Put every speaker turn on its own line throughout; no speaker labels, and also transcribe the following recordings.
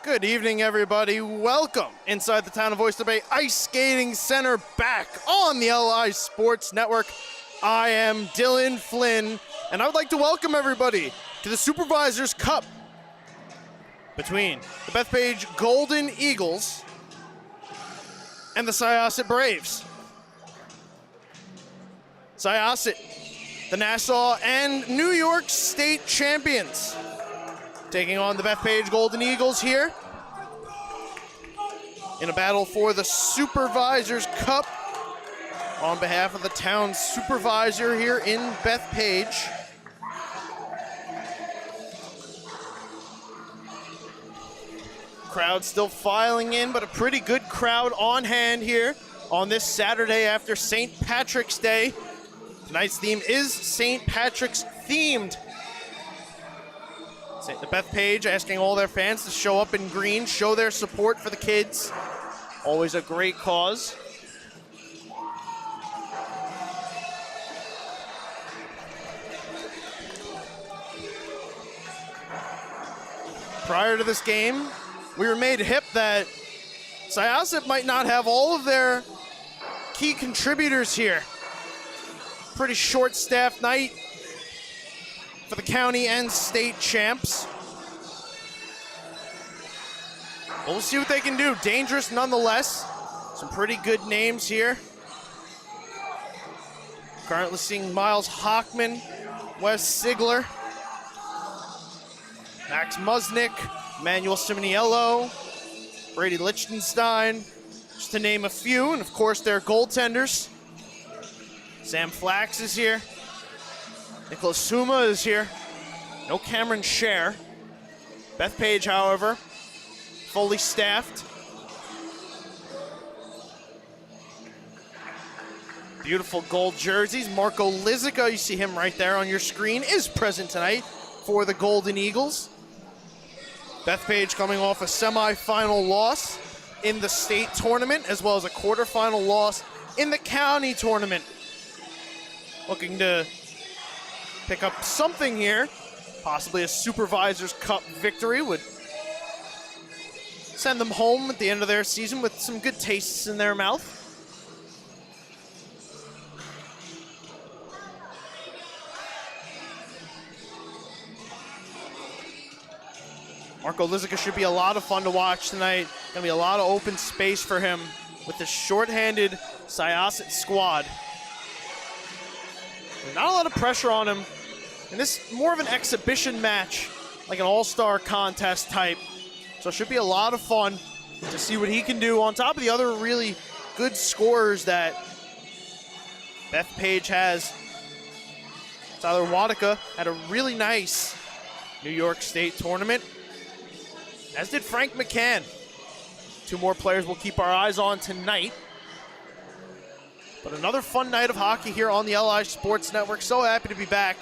Good evening, everybody. Welcome inside the town of Oyster Bay Ice Skating Center, back on the LI Sports Network. I am Dylan Flynn, and I would like to welcome everybody to the Supervisors Cup between the Bethpage Golden Eagles and the Syosset Braves. Syosset, the Nassau and New York State champions, taking on the Bethpage Golden Eagles here in a battle for the Supervisors Cup on behalf of the town's supervisor here in Bethpage. Crowd still filing in, but a pretty good crowd on hand here on this Saturday after St. Patrick's Day. Tonight's theme is St. Patrick's themed. The Bethpage asking all their fans to show up in green, show their support for the kids. Always a great cause. Prior to this game, we were made hip that Syosset might not have all of their key contributors here. Pretty short-staffed night for the county and state champs. But we'll see what they can do. Dangerous nonetheless. Some pretty good names here. Currently seeing Miles Hockman, Wes Sigler, Max Musnick, Manuel Simoniello, Brady Lichtenstein, just to name a few, and of course their goaltenders. Sam Flax is here. Nicholas Suma is here. No Cameron Scher. Bethpage, however, fully staffed. Beautiful gold jerseys. Marco Lizica, you see him right there on your screen, is present tonight for the Golden Eagles. Bethpage coming off a semifinal loss in the state tournament, as well as a quarterfinal loss in the county tournament. Looking to pick up something here. Possibly a Supervisors Cup victory would send them home at the end of their season with some good tastes in their mouth. Marco Lizica should be a lot of fun to watch tonight. Gonna be a lot of open space for him with the short-handed Syosset squad. Not a lot of pressure on him. And this is more of an exhibition match, like an all-star contest type. So it should be a lot of fun to see what he can do on top of the other really good scorers that Bethpage has. Tyler Wadika had a really nice New York State tournament, as did Frank McCann. Two more players we'll keep our eyes on tonight. But another fun night of hockey here on the LI Sports Network. So happy to be back.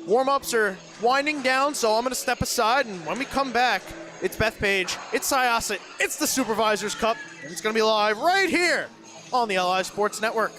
Warm-ups are winding down, so I'm going to step aside, and when we come back, it's Bethpage, it's Syosset, it's the Supervisors Cup, and it's going to be live right here on the LI Sports Network.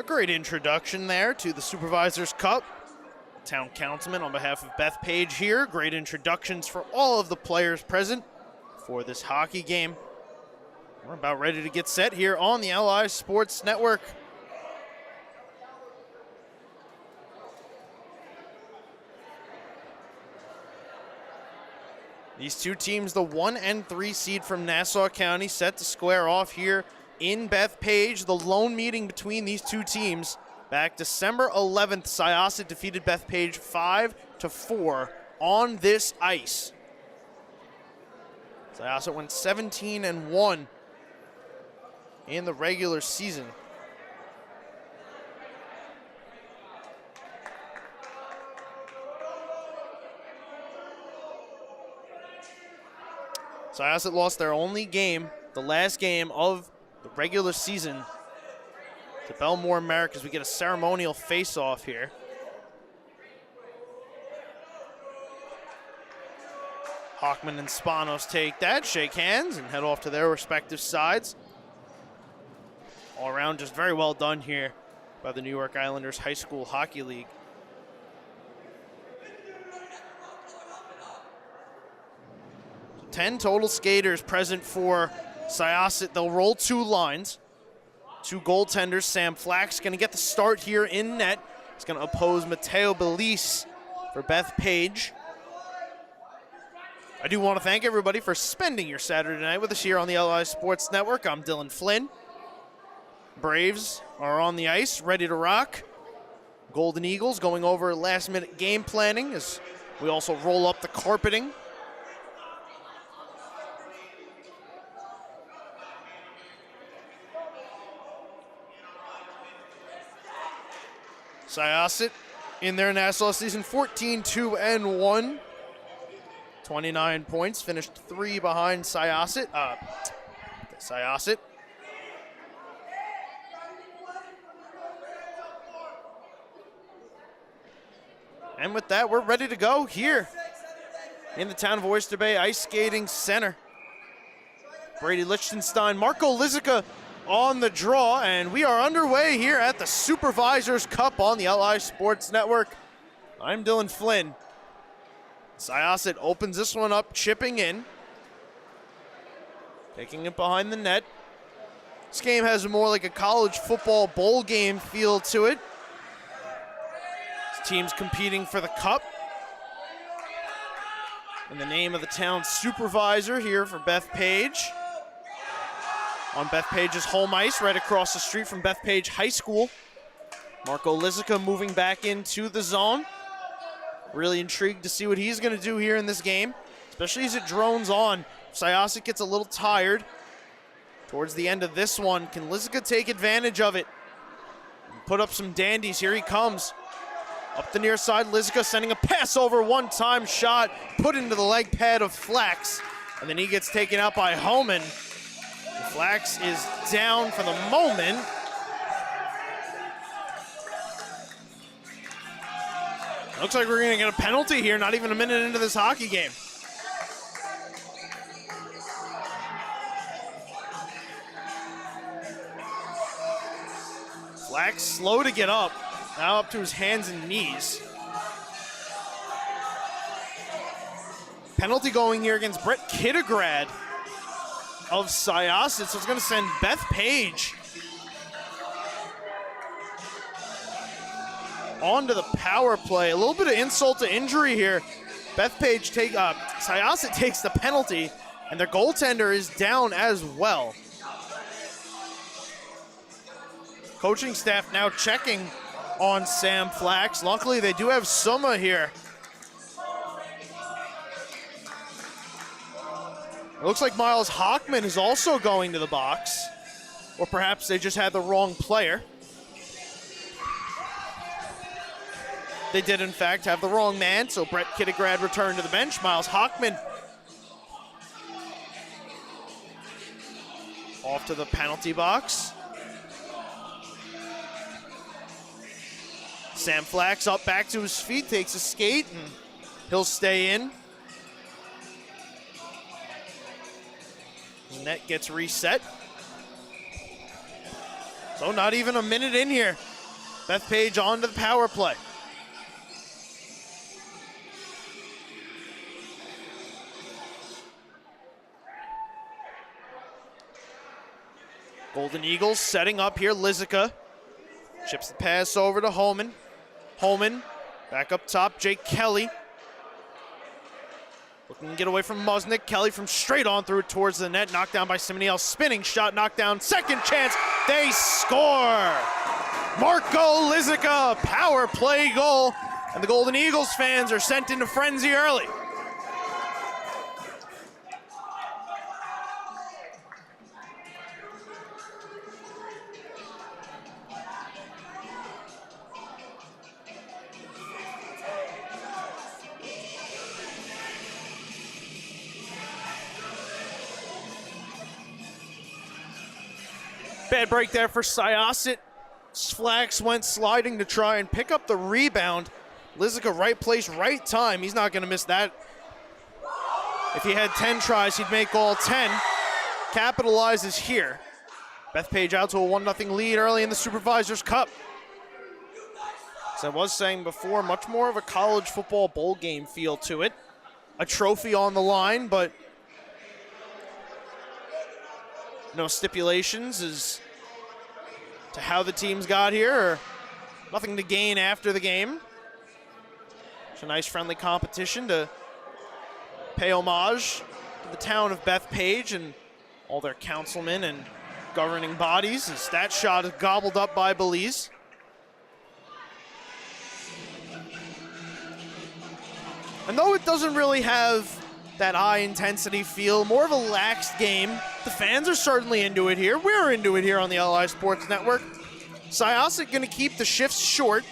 Great introduction there to the Supervisor's Cup. Town Councilman on behalf of Bethpage here. Great introductions for all of the players present for this hockey game. We're about ready to get set here on the LI Sports Network. These two teams, the 1 and 3 seed from Nassau County, set to square off here in Bethpage. The lone meeting between these two teams back December 11th, Syosset defeated Bethpage 5-4 on this ice. Syosset went 17-1 in the regular season. Syosset lost their only game, the last game of the regular season, to Belmore Americas. We get a ceremonial face-off here. Hockman and Spanos take that, shake hands, and head off to their respective sides. All around, just very well done here by the New York Islanders High School Hockey League. So 10 total skaters present for Syosset. They'll roll 2 lines. 2 goaltenders. Sam Flack's going to get the start here in net. He's going to oppose Mateo Belize for Bethpage. I do want to thank everybody for spending your Saturday night with us here on the LI Sports Network. I'm Dylan Flynn. Braves are on the ice, ready to rock. Golden Eagles going over last-minute game planning as we also roll up the carpeting. Syosset in their Nassau season, 14-2-1. 29 points, finished 3 behind Syosset. And with that, we're ready to go here in the town of Oyster Bay Ice Skating Center. Brady Lichtenstein, Marco Lizica on the draw, and we are underway here at the Supervisor's Cup on the LI Sports Network. I'm Dylan Flynn. Syosset opens this one up, chipping in. Taking it behind the net. This game has more like a college football bowl game feel to it. This team's competing for the cup. In the name of the town's supervisor here for Bethpage. On Bethpage's home ice, right across the street from Bethpage High School. Marco Lizica moving back into the zone. Really intrigued to see what he's going to do here in this game, especially as it drones on. Syosset gets a little tired towards the end of this one. Can Lizica take advantage of it? Put up some dandies. Here he comes. Up the near side, Lizica sending a pass over, one-time shot, put into the leg pad of Flax, and then he gets taken out by Homan. Flax is down for the moment. Looks like we're going to get a penalty here, not even a minute into this hockey game. Flax slow to get up, now up to his hands and knees. Penalty going here against Brett Kittigrad of Syosset, so it's going to send Bethpage onto the power play. A little bit of insult to injury here. Syosset takes the penalty, and their goaltender is down as well. Coaching staff now checking on Sam Flax. Luckily, they do have Summa here. It looks like Miles Hockman is also going to the box, or perhaps they just had the wrong player. They did, in fact, have the wrong man, so Brett Kittigrad returned to the bench. Miles Hockman off to the penalty box. Sam Flax up back to his feet, takes a skate, and he'll stay in. The net gets reset. So not even a minute in here. Bethpage on to the power play. Golden Eagles setting up here. Lizica chips the pass over to Holman. Holman back up top. Jake Kelly looking to get away from Musnick. Kelly from straight on through towards the net. Knocked down by Simoniel. Spinning shot, knocked down. Second chance. They score. Marco Lizica, power play goal. And the Golden Eagles fans are sent into frenzy early. Bad break there for Syosset. Flax went sliding to try and pick up the rebound. Lizica, right place, right time. He's not going to miss that. If he had 10 tries, he'd make all 10. Capitalizes here. Bethpage out to a 1-0 lead early in the Supervisor's Cup. As I was saying before, much more of a college football bowl game feel to it. A trophy on the line, but no stipulations as to how the teams got here, or nothing to gain after the game. It's a nice friendly competition to pay homage to the town of Bethpage and all their councilmen and governing bodies, as that shot is gobbled up by Belize. And though it doesn't really have that high-intensity feel, more of a laxed game, the fans are certainly into it here. We're into it here on the LI Sports Network. Syosset going to keep the shifts short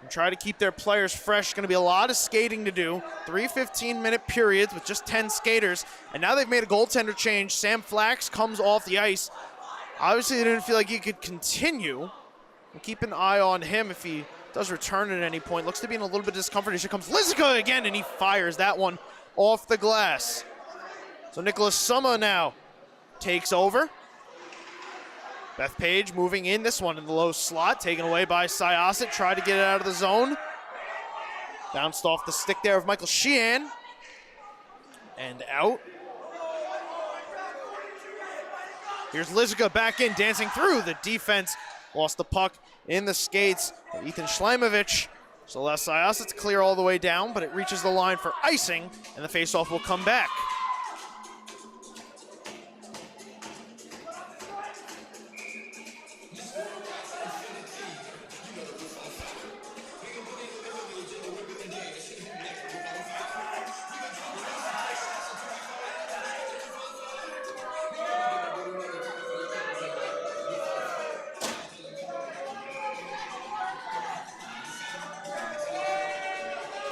and try to keep their players fresh. Going to be a lot of skating to do. 3 15-minute periods with just 10 skaters. And now they've made a goaltender change. Sam Flax comes off the ice. Obviously, they didn't feel like he could continue. We'll keep an eye on him if he does return at any point. Looks to be in a little bit of discomfort. Here comes Lizica again, and he fires that one off the glass. So Nicholas Summa now takes over. Bethpage moving in, this one in the low slot, taken away by Syosset. Tried to get it out of the zone. Bounced off the stick there of Michael Sheehan. And out. Here's Lizica back in, dancing through the defense. Lost the puck in the skates. Ethan Schleimovich. So allows Syosset to clear all the way down, but it reaches the line for icing, and the faceoff will come back.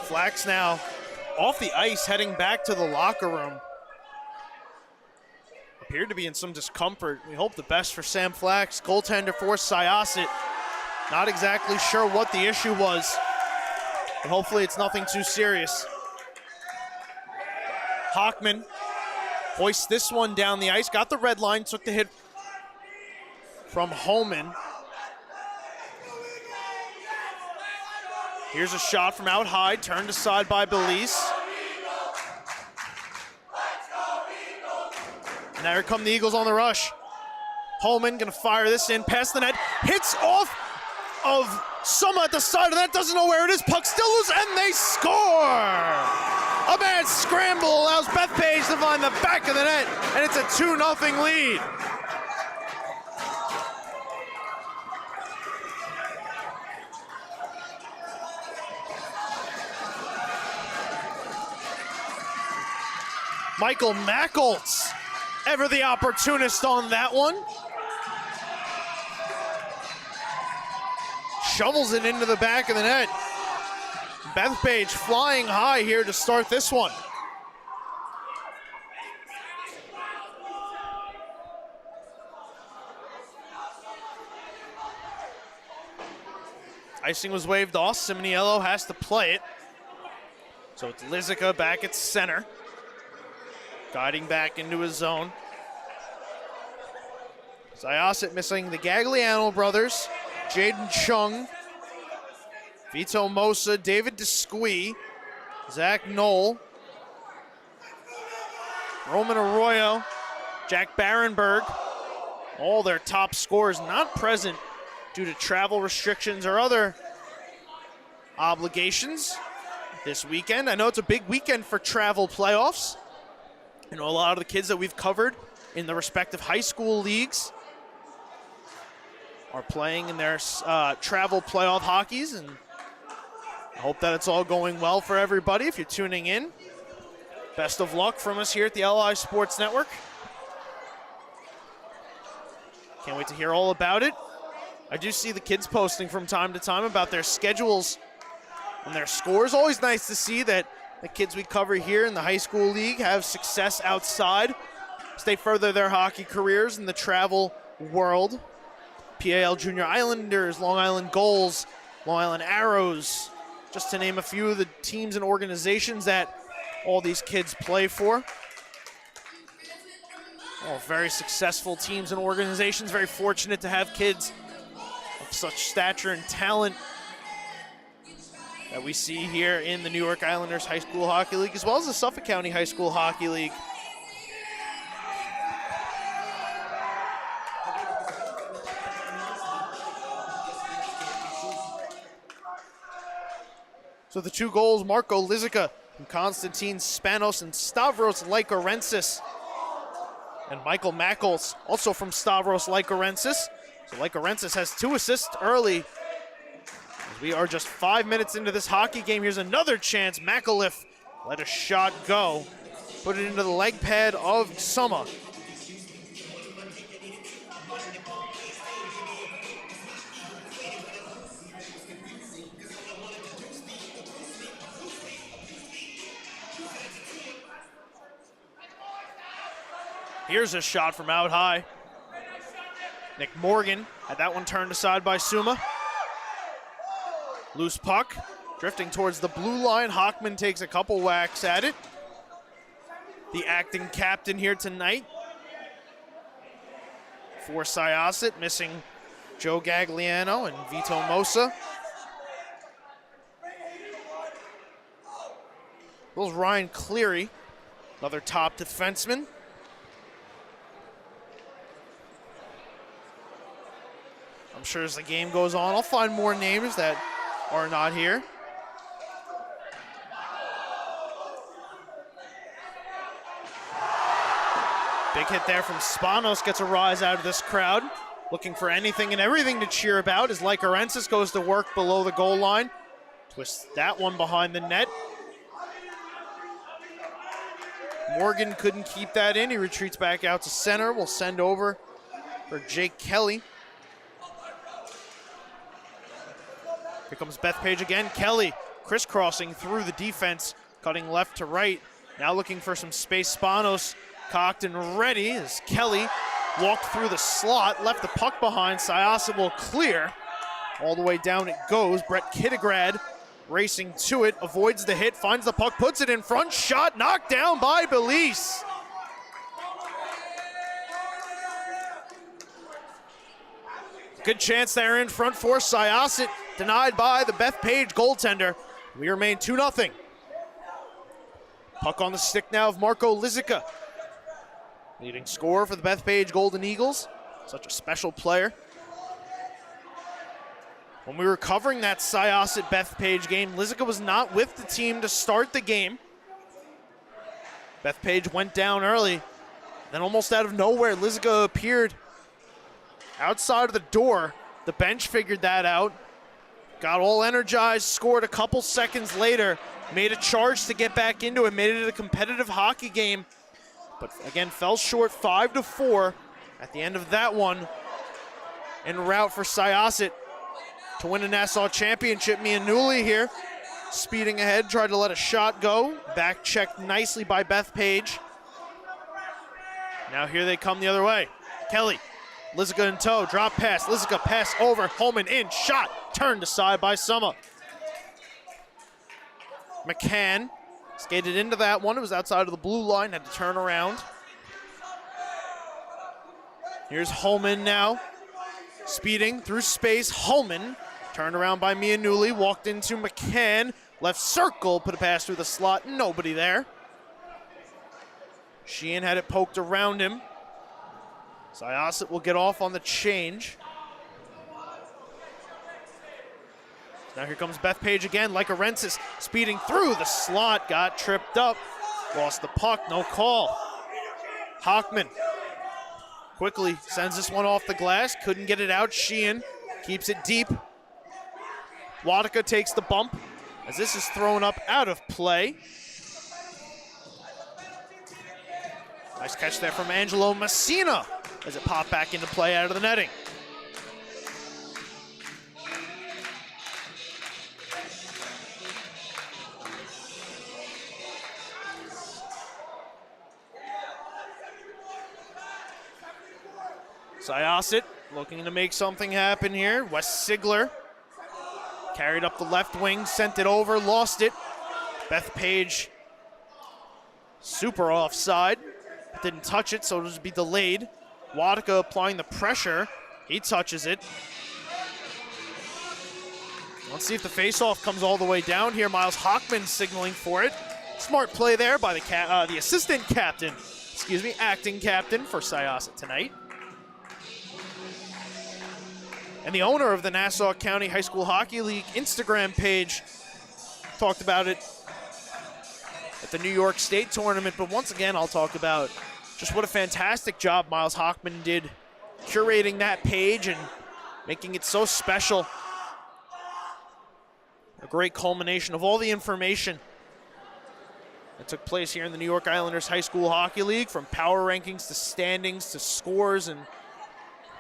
Flax now off the ice, heading back to the locker room. Appeared to be in some discomfort. We hope the best for Sam Flax, goaltender for Syosset. Not exactly sure what the issue was, but hopefully it's nothing too serious. Hockman hoists this one down the ice, got the red line, took the hit from Holman. Here's a shot from out high, turned aside by Belize. And now here come the Eagles on the rush. Holman gonna fire this in, past the net, hits off of Summa at the side of the net, doesn't know where it is, puck still loose, and they score! A bad scramble allows Bethpage to find the back of the net, and it's a 2-0 lead. Michael Mackoltz, ever the opportunist on that one. Shovels it into the back of the net. Bethpage flying high here to start this one. Icing was waved off. Simoniello has to play it. So it's Lizica back at center. Guiding back into his zone. Syosset missing the Gagliano brothers, Jaden Chung, Vito Mosa, David Desquie, Zach Knoll, Roman Arroyo, Jack Barenberg. All their top scorers not present due to travel restrictions or other obligations this weekend. I know it's a big weekend for travel playoffs. I know a lot of the kids that we've covered in the respective high school leagues are playing in their travel playoff hockeys, and I hope that it's all going well for everybody. If you're tuning in, best of luck from us here at the LI Sports Network. Can't wait to hear all about it. I do see the kids posting from time to time about their schedules and their scores. Always nice to see that the kids we cover here in the high school league have success outside, stay further their hockey careers in the travel world. PAL Junior Islanders, Long Island Gulls, Long Island Arrows, just to name a few of the teams and organizations that all these kids play for. All very successful teams and organizations. Very fortunate to have kids of such stature and talent that we see here in the New York Islanders High School Hockey League, as well as the Suffolk County High School Hockey League. So the two goals, Marco Lizica and Konstantin Spanos and Stavros Lykorensis. And Michael Mackles, also from Stavros Lykorensis. So Lykorensis has 2 assists early. As we are just 5 minutes into this hockey game, here's another chance. McAuliffe let a shot go. Put it into the leg pad of Summer. Here's a shot from out high. Nick Morgan had that one turned aside by Suma. Loose puck, drifting towards the blue line. Hockman takes a couple whacks at it. The acting captain here tonight for Syosset, missing Joe Gagliano and Vito Mosa. There's Ryan Cleary, another top defenseman. I'm sure as the game goes on, I'll find more names that are not here. Big hit there from Spanos, gets a rise out of this crowd. Looking for anything and everything to cheer about as Lykorensis goes to work below the goal line. Twists that one behind the net. Morgan couldn't keep that in. He retreats back out to center. We'll send over for Jake Kelly. Here comes Bethpage again. Kelly crisscrossing through the defense, cutting left to right. Now looking for some space. Spanos cocked and ready as Kelly walked through the slot, left the puck behind. Syosset will clear. All the way down it goes. Brett Kittigrad racing to it, avoids the hit, finds the puck, puts it in front. Shot knocked down by Belize. Good chance there in front for Syosset. Denied by the Bethpage goaltender. We remain 2-0. Puck on the stick now of Marco Lizica. Leading scorer for the Bethpage Golden Eagles. Such a special player. When we were covering that Syosset Bethpage game, Lizica was not with the team to start the game. Bethpage went down early. Then almost out of nowhere, Lizica appeared outside of the door. The bench figured that out. Got all energized, scored a couple seconds later, made a charge to get back into it, made it a competitive hockey game, but again, fell short 5-4 at the end of that one, en route for Syosset to win a Nassau Championship. Mianulli here, speeding ahead, tried to let a shot go, back checked nicely by Bethpage. Now here they come the other way. Kelly. Lizica in tow, drop pass, Lizica pass over, Holman in, shot, turned aside by Summer. McCann skated into that one, it was outside of the blue line, had to turn around. Here's Holman now, speeding through space. Holman, turned around by Mianulli, walked into McCann, left circle, put a pass through the slot, nobody there. Sheehan had it poked around him. Syosset will get off on the change. Now here comes Bethpage again, like Arensis, speeding through the slot, got tripped up, lost the puck, no call. Hockman quickly sends this one off the glass, couldn't get it out. Sheehan keeps it deep. Wadika takes the bump as this is thrown up out of play. Nice catch there from Angelo Messina as it popped back into play out of the netting. Syosset looking to make something happen here. Wes Sigler carried up the left wing, sent it over, lost it. Bethpage super offside. Didn't touch it, so it'll just be delayed. Wadika applying the pressure. He touches it. Let's see if the faceoff comes all the way down here. Miles Hockman signaling for it. Smart play there by the assistant captain, acting captain for Syosset tonight. And the owner of the Nassau County High School Hockey League Instagram page talked about it at the New York State tournament. But once again, I'll talk about just what a fantastic job Miles Hockman did curating that page and making it so special. A great culmination of all the information that took place here in the New York Islanders High School Hockey League, from power rankings to standings to scores and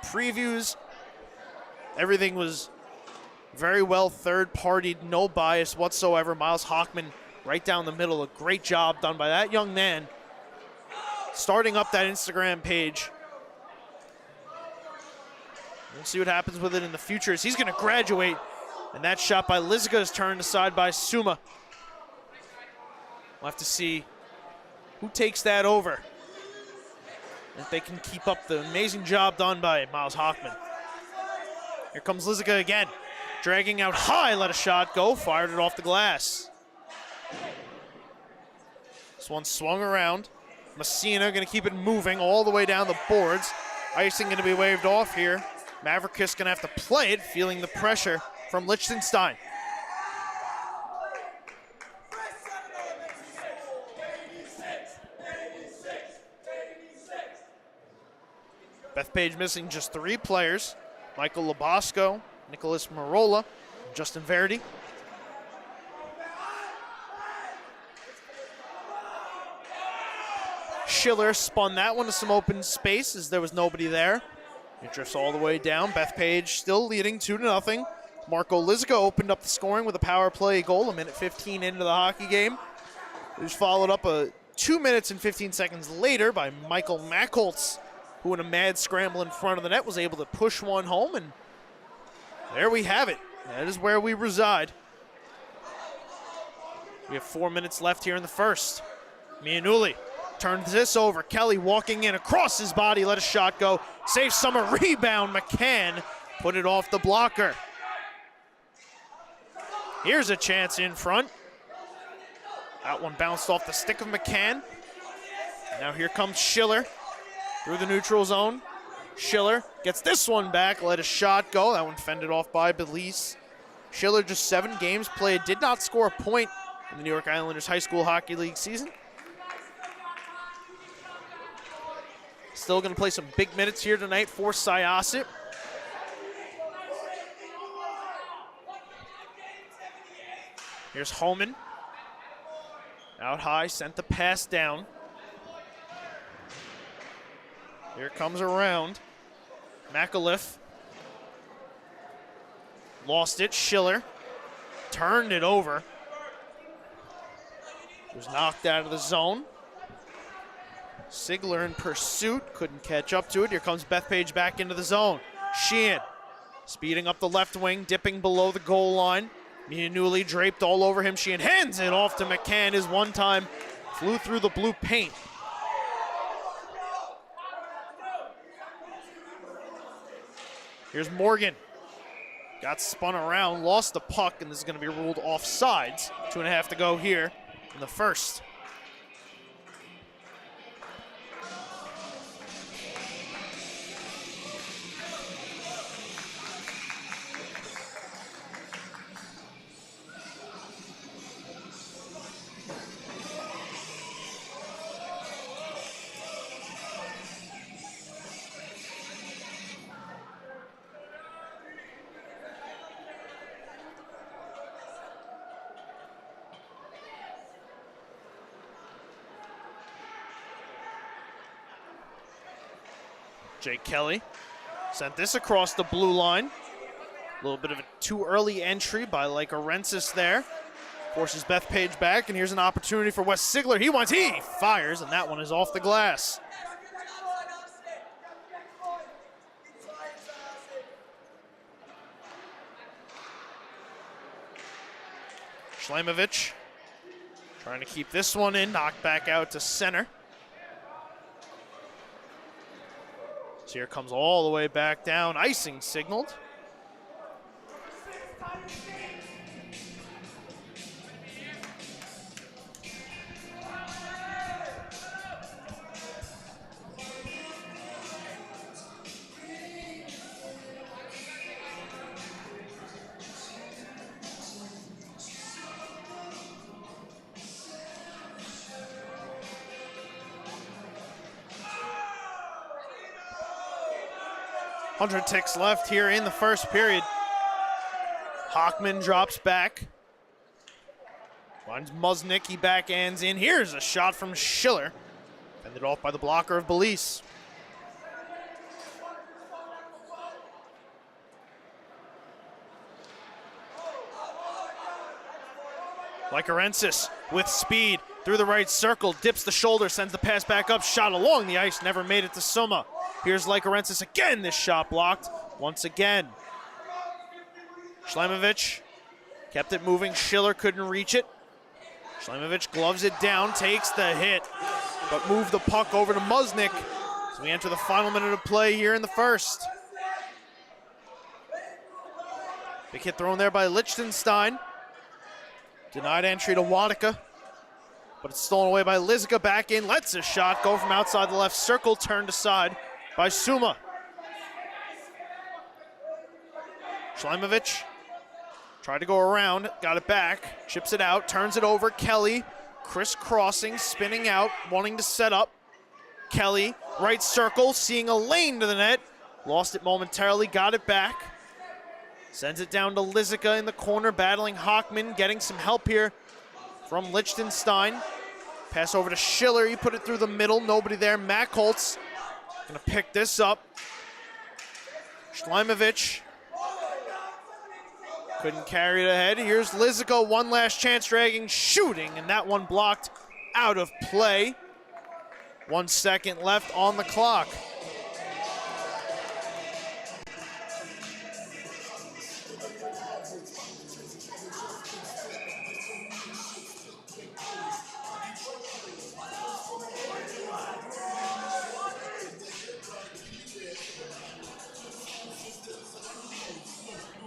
previews. Everything was very well third-partied, no bias whatsoever. Miles Hockman right down the middle, a great job done by that young man starting up that Instagram page. We'll see what happens with it in the future as he's going to graduate. And that shot by Lizica is turned aside by Suma. We'll have to see who takes that over, if they can keep up the amazing job done by Miles Hockman. Here comes Lizica again, dragging out high, let a shot go, fired it off the glass. This one swung around. Messina going to keep it moving all the way down the boards. Icing going to be waved off here. Maverickus going to have to play it, feeling the pressure from Liechtenstein. Bethpage missing just 3 players. Michael Labosco, Nicholas Marola, Justin Verdi. Schiller spun that one to some open space as there was nobody there. It drifts all the way down. Bethpage still leading 2-0. Marco Lizica opened up the scoring with a power play goal a minute 15 into the hockey game. It was followed up 2 minutes and 15 seconds later by Michael Mackholtz, who in a mad scramble in front of the net was able to push one home, and there we have it. That is where we reside. We have 4 minutes left here in the first. Mianulli turns this over. Kelly walking in across his body, let a shot go. Saves some, a rebound. McCann put it off the blocker. Here's a chance in front. That one bounced off the stick of McCann. Now here comes Schiller through the neutral zone. Schiller gets this one back, let a shot go. That one fended off by Belize. Schiller, just 7 games played, did not score a point in the New York Islanders High School Hockey League season. Still going to play some big minutes here tonight for Syosset. Here's Holman. Out high, sent the pass down. Here comes around. McAuliffe. Lost it. Schiller turned it over. Was knocked out of the zone. Sigler in pursuit, couldn't catch up to it. Here comes Bethpage back into the zone. Sheehan speeding up the left wing, dipping below the goal line. Mianulli draped all over him. Sheehan hands it off to McCann. His one time flew through the blue paint. Here's Morgan. Got spun around, lost the puck, and this is going to be ruled offsides. 2.5 to go here in the first. Jake Kelly sent this across the blue line. A little bit of a too early entry by Lycorensis there. Forces Bethpage back, and here's an opportunity for Wes Sigler. He fires, and that one is off the glass. Schleimovich trying to keep this one in, knocked back out to center. So here comes all the way back down. Icing signaled. Hundred ticks left here in the first period. Hockman drops back. Finds Musnick, he backhands in. Here's a shot from Schiller. Fended off by the blocker of Belize. Lycorensis with speed through the right circle, dips the shoulder, sends the pass back up, shot along the ice, never made it to Summa. Here's Lycorensis again, this shot blocked once again. Schleimovich kept it moving, Schiller couldn't reach it. Schleimovich gloves it down, takes the hit, but moved the puck over to Musnick. So we enter the final minute of play here in the first. Big hit thrown there by Lichtenstein. Denied entry to Wadika, but it's stolen away by Lizica. Back in, lets a shot go from outside the left circle, turned aside by Summa. Schleimovich tried to go around, got it back, chips it out, turns it over. Kelly crisscrossing, spinning out, wanting to set up. Kelly, right circle, seeing a lane to the net. Lost it momentarily, got it back. Sends it down to Lizica in the corner, battling Hockman, getting some help here from Lichtenstein. Pass over to Schiller, he put it through the middle, nobody there. Mackholtz gonna pick this up. Schleimovich couldn't carry it ahead. Here's Lizica, one last chance, dragging, shooting, and that one blocked out of play. 1 second left on the clock.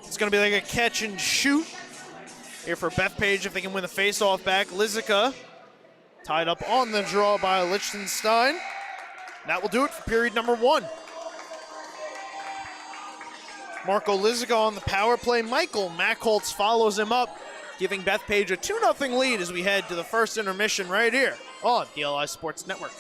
It's going to be like a catch and shoot here for Bethpage if they can win the face-off back. Lizica tied up on the draw by Lichtenstein. That will do it for period number 1. Marco Lizica on the power play. Michael Mackholtz follows him up, giving Bethpage a 2-0 lead as we head to the first intermission right here on DLI Sports Network.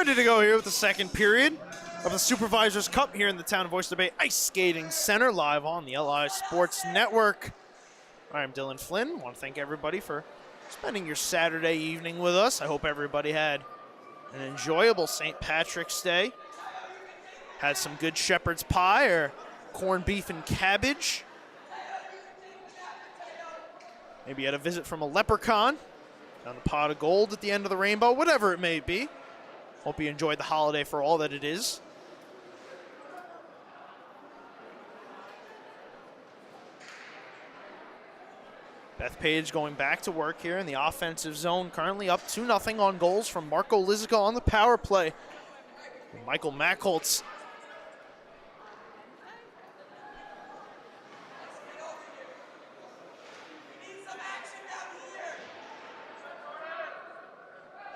Ready to go here with the second period of the Supervisors Cup here in the town of Oyster Bay Ice Skating Center, live on the LI Sports Network. I'm Dylan Flynn. I want to thank everybody for spending your Saturday evening with us. I hope everybody had an enjoyable St. Patrick's Day. Had some good shepherd's pie or corned beef and cabbage. Maybe you had a visit from a leprechaun, found a pot of gold at the end of the rainbow, whatever it may be. Hope you enjoyed the holiday for all that it is. Bethpage going back to work here in the offensive zone, currently up 2-0 on goals from Marco Lizica on the power play. Michael Mackholtz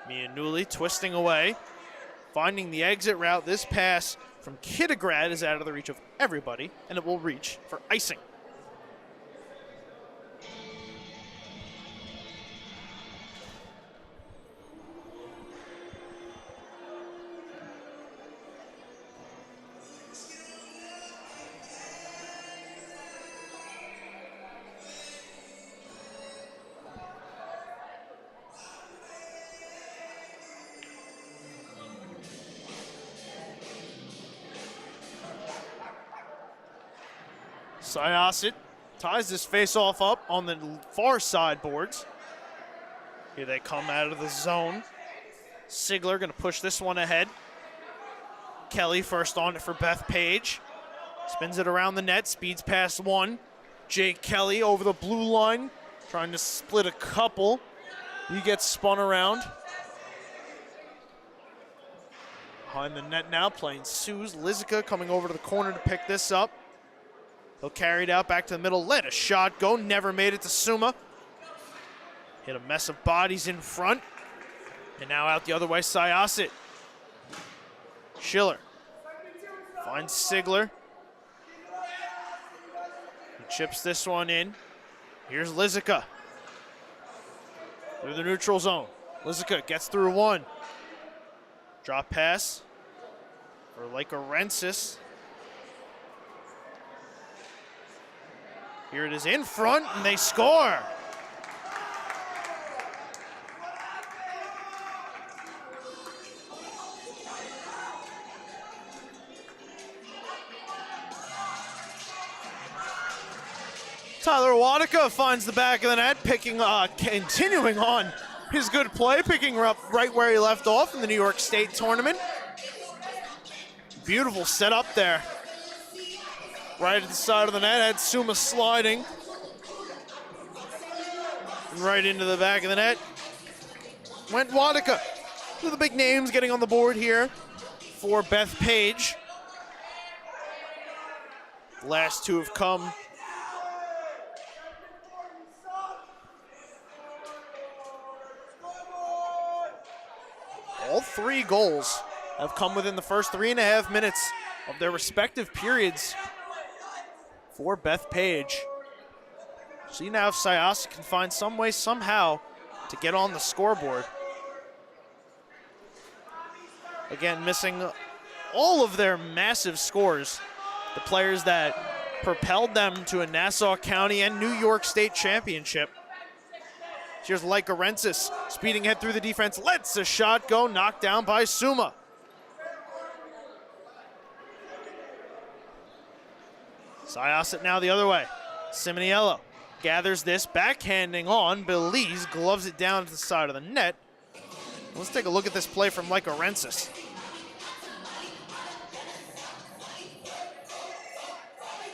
Mianuli twisting away, finding the exit route. This pass from Kittograd is out of the reach of everybody, and it will reach for icing. Syosset ties this face-off up on the far side boards. Here they come out of the zone. Sigler going to push this one ahead. Kelly first on it for Bethpage. Spins it around the net, speeds past one. Jake Kelly over the blue line, trying to split a couple. He gets spun around. Behind the net now, playing Suze. Lizica coming over to the corner to pick this up. He'll carry it out back to the middle, let a shot go, never made it to Suma. Hit a mess of bodies in front. And now out the other way, Syosset. Schiller finds Sigler. He chips this one in. Here's Lizica. Through the neutral zone. Lizica gets through one. Drop pass for Lycorensis. Here it is in front, and they score. Tyler Wadika finds the back of the net, continuing on his good play, picking her up right where he left off in the New York State tournament. Beautiful setup there. Right at the side of the net, had Suma sliding. And right into the back of the net went Wadika. Two of the big names getting on the board here for Bethpage. The last two have come all three goals have come within the first 3.5 minutes of their respective periods for Bethpage. See now if Syosset can find some way, somehow, to get on the scoreboard. Again, missing all of their massive scores. The players that propelled them to a Nassau County and New York State championship. Here's Lycorensis, speeding ahead through the defense, lets a shot go, knocked down by Suma. Syosset now the other way. Simoniello gathers this, backhanding on. Belize gloves it down to the side of the net. Let's take a look at this play from Lycorensis.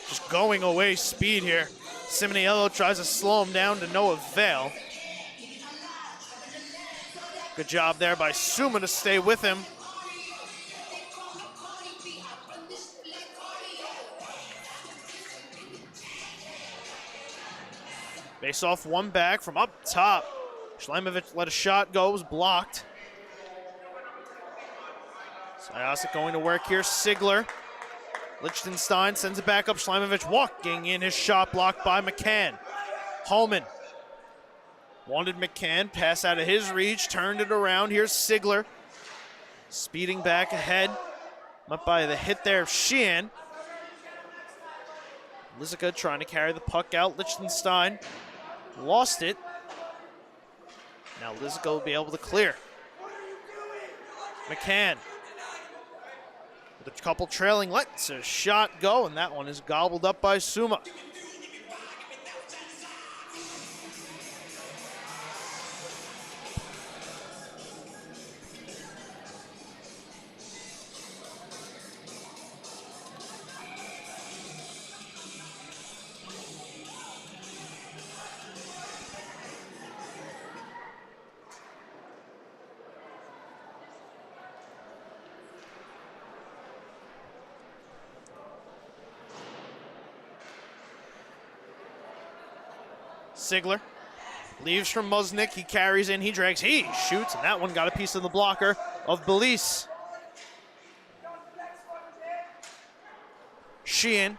Just going away speed here. Simoniello tries to slow him down to no avail. Good job there by Suma to stay with him. Face off one back from up top. Schleimovic let a shot go, was blocked. Syosset going to work here, Sigler. Lichtenstein sends it back up, Schleimovic walking in his shot blocked by McCann. Holman wanted McCann, pass out of his reach, turned it around. Here's Sigler. Speeding back ahead. Up by the hit there of Sheehan. Lizica trying to carry the puck out. Lichtenstein lost it. Now Lizica will be able to clear. McCann with a couple trailing, lets a shot go, and that one is gobbled up by Suma. Sigler leaves from Musnik. He carries in, he drags, he shoots, and that one got a piece of the blocker of Belize. Sheehan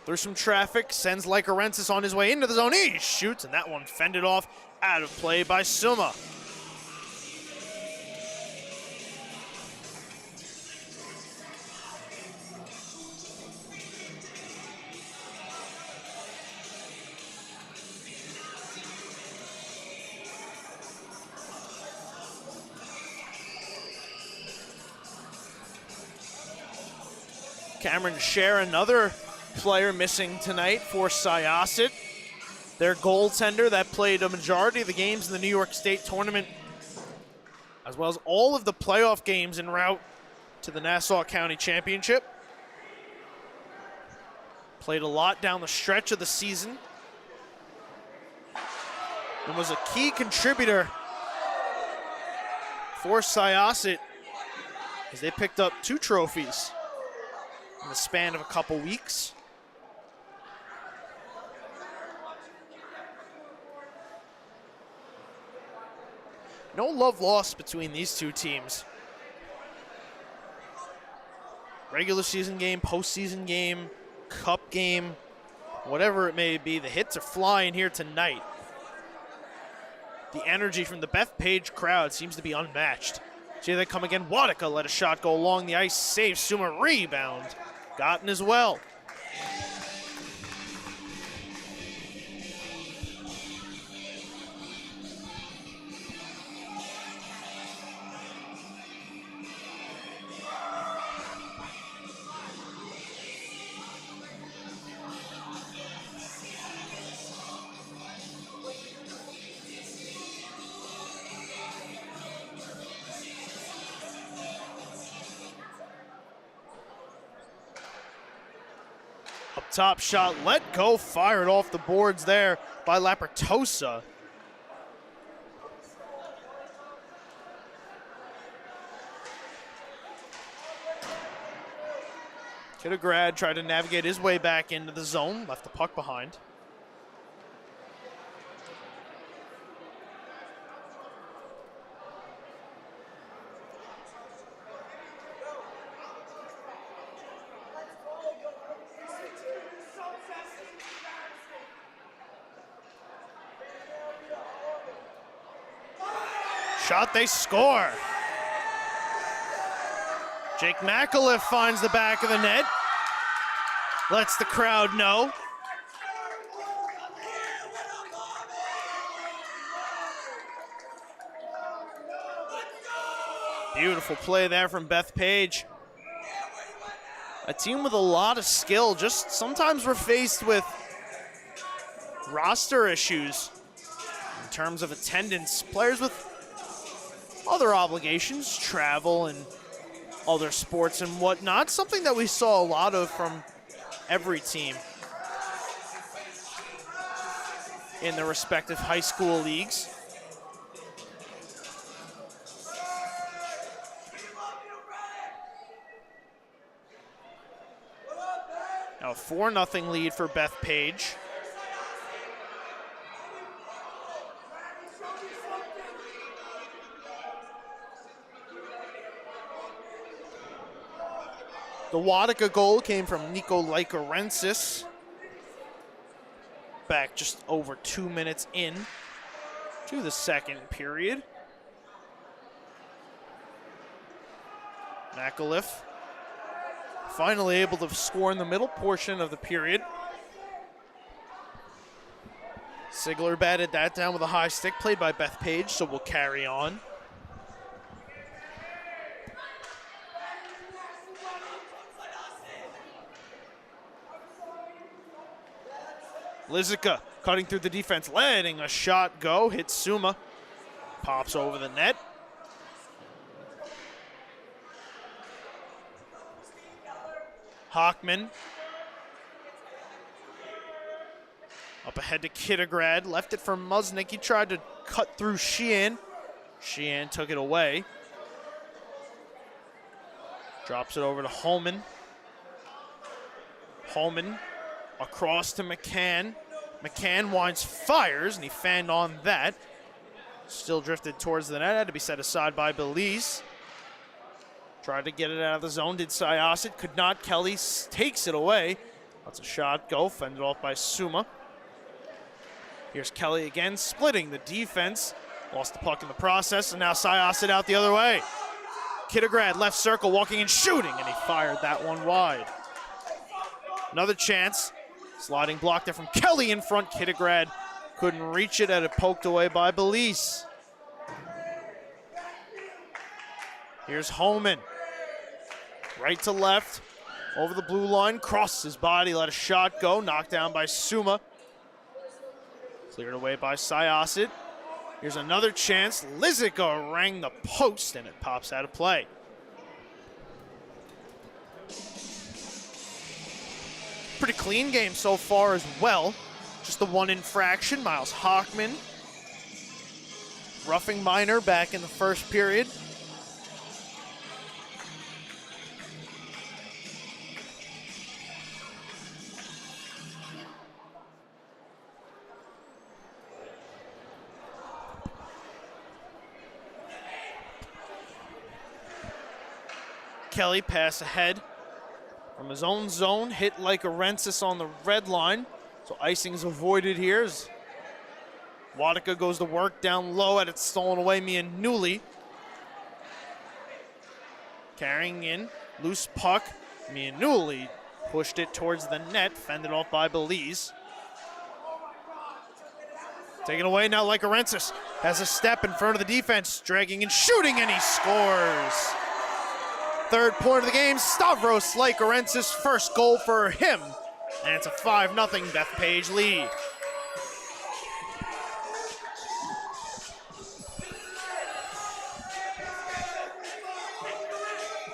through some traffic, sends Lycorensis on his way into the zone. He shoots, and that one fended off out of play by Suma. Cameron Scher, another player missing tonight for Syosset. Their goaltender that played a majority of the games in the New York State tournament, as well as all of the playoff games en route to the Nassau County Championship. Played a lot down the stretch of the season and was a key contributor for Syosset as they picked up 2 trophies in the span of a couple weeks. No love lost between these two teams. Regular season game, postseason game, cup game, whatever it may be, the hits are flying here tonight. The energy from the Bethpage crowd seems to be unmatched. See, they come again. Wadika let a shot go along the ice, save, Suma rebound. Gotten as well. Top shot, let go, fired off the boards there by Lapertosa. Kittograd tried to navigate his way back into the zone, left the puck behind. Shot, they score. Jake McAuliffe finds the back of the net. Lets the crowd know. Beautiful play there from Bethpage. A team with a lot of skill. Just sometimes we're faced with roster issues in terms of attendance. Players with other obligations, travel and other sports and whatnot. Something that we saw a lot of from every team in their respective high school leagues. Now a 4-0 lead for Bethpage. The Wadika goal came from Nico Lycorensis. Back just over 2 minutes in to the second period. McAuliffe finally able to score in the middle portion of the period. Sigler batted that down with a high stick played by Bethpage, so we'll carry on. Lizica cutting through the defense, letting a shot go, hits Suma, pops over the net. Hockman up ahead to Kittograd, left it for Musnick. He tried to cut through Sheehan. Sheehan took it away. Drops it over to Holman. Holman across to McCann. McCann winds, fires, and he fanned on that. Still drifted towards the net, had to be set aside by Belize. Tried to get it out of the zone, did Syosset, could not. Kelly takes it away. That's a shot go, fended off by Suma. Here's Kelly again, splitting the defense. Lost the puck in the process, and now Syosset out the other way. Kittograd, left circle, walking and shooting, and he fired that one wide. Another chance. Sliding block there from Kelly in front. Kittograd couldn't reach it, had it poked away by Belize. Here's Holman. Right to left, over the blue line, crosses his body, let a shot go, knocked down by Suma. Cleared away by Syosset. Here's another chance. Lizica rang the post, and it pops out of play. Pretty clean game so far as well. Just the one infraction. Miles Hockman roughing Minor back in the first period. Kelly pass ahead from his own zone, hit like Arensis on the red line. So icing's avoided here as Wadika goes to work down low, at it stolen away, Mianuli. Carrying in, loose puck. Mianuli pushed it towards the net, fended off by Belize. Taken away now like Arensis. Has a step in front of the defense, dragging and shooting, and he scores. Third point of the game, Stavros Lykorensis, first goal for him. And it's a 5-0 Bethpage lead.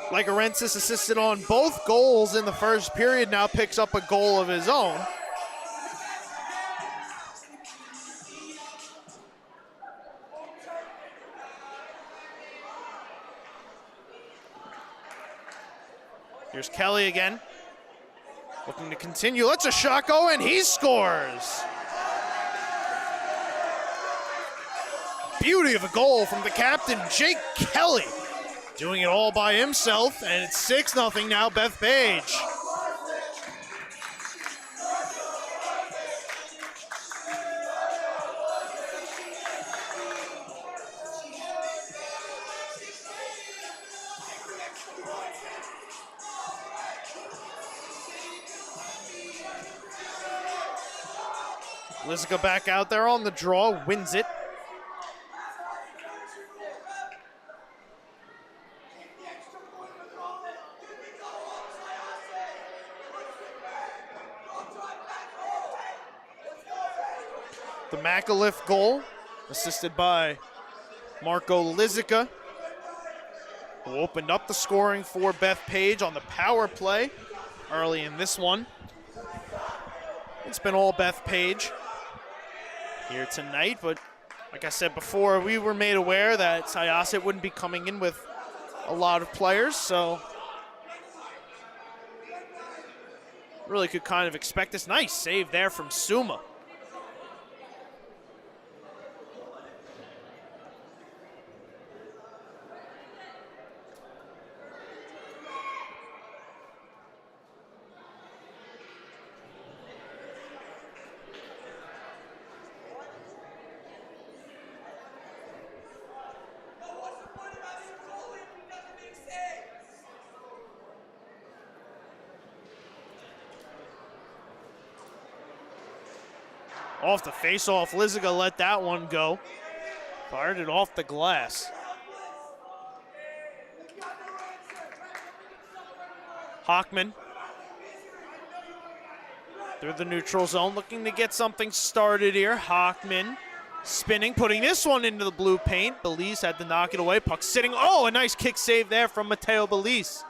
Lykorensis assisted on both goals in the first period, now picks up a goal of his own. Here's Kelly again, looking to continue. Let's a shot go, and he scores. Beauty of a goal from the captain, Jake Kelly, doing it all by himself, and it's 6-0 now, Bethpage. Lizica back out there on the draw, wins it. The McAuliffe goal, assisted by Marco Lizica, who opened up the scoring for Bethpage on the power play early in this one. It's been all Bethpage here tonight, but like I said before, we were made aware that Syosset wouldn't be coming in with a lot of players, so really could kind of expect this. Nice save there from Suma. Off the face-off, Liziga let that one go. Fired it off the glass. Hockman through the neutral zone, looking to get something started here. Hockman spinning, putting this one into the blue paint. Belize had to knock it away. Puck sitting. Oh, a nice kick save there from Mateo Belize.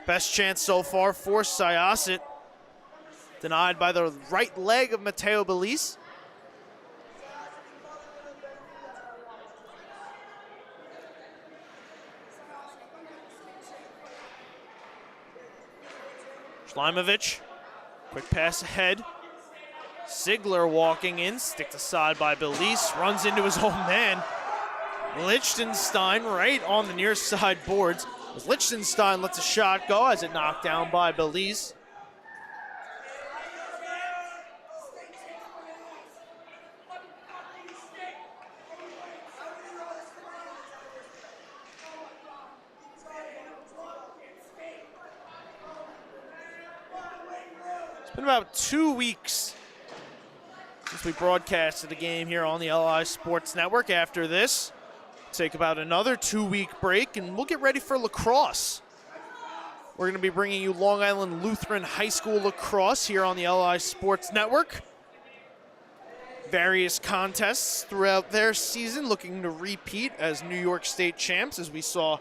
Best chance so far for Syosset. Denied by the right leg of Mateo Belize. Slimovich, quick pass ahead. Ziegler walking in, sticked aside by Belize, runs into his own man. Lichtenstein right on the near side boards. As Lichtenstein lets a shot go as it knocked down by Belize. It's been about 2 weeks since we broadcasted the game here on the LI Sports Network. After this, take about another 2-week break, and we'll get ready for lacrosse. We're going to be bringing you Long Island Lutheran High School lacrosse here on the LI Sports Network. Various contests throughout their season looking to repeat as New York State champs, as we saw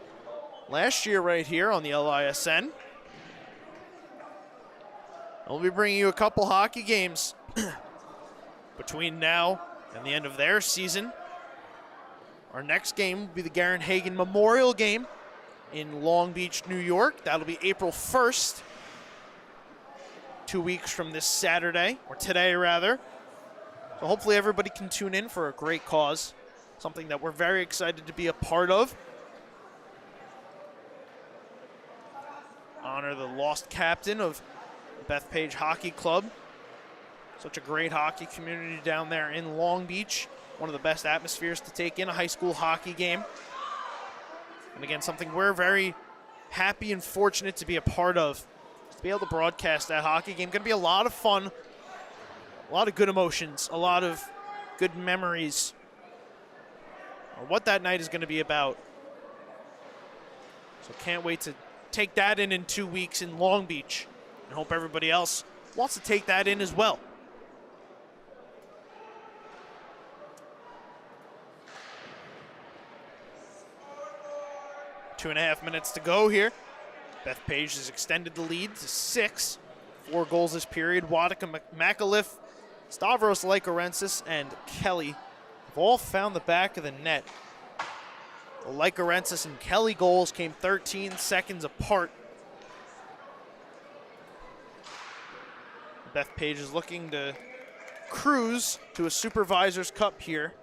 last year right here on the LISN. We'll be bringing you a couple hockey games between now and the end of their season. Our next game will be the Garen Hagen Memorial Game in Long Beach, New York. That'll be April 1st, 2 weeks from this Saturday, or today rather. So hopefully everybody can tune in for a great cause, something that we're very excited to be a part of. Honor the lost captain of the Bethpage Hockey Club. Such a great hockey community down there in Long Beach. One of the best atmospheres to take in a high school hockey game. And again, something we're very happy and fortunate to be a part of. To be able to broadcast that hockey game. Going to be a lot of fun. A lot of good emotions. A lot of good memories. Or what that night is going to be about. So can't wait to take that in 2 weeks in Long Beach. And hope everybody else wants to take that in as well. Two and a half minutes to go here. Bethpage has extended the lead to 6. 4 goals this period. Wadika McAuliffe, Stavros Lykorensis, and Kelly have all found the back of the net. The Lykorensis and Kelly goals came 13 seconds apart. Bethpage is looking to cruise to a Supervisor's Cup here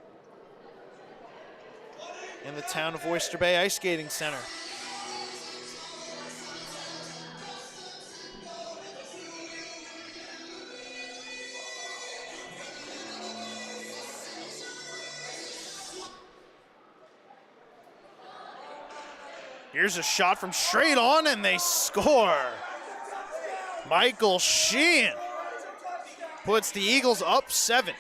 in the town of Oyster Bay Ice Skating Center. Here's a shot from straight on, and they score. Michael Sheehan puts the Eagles up 7.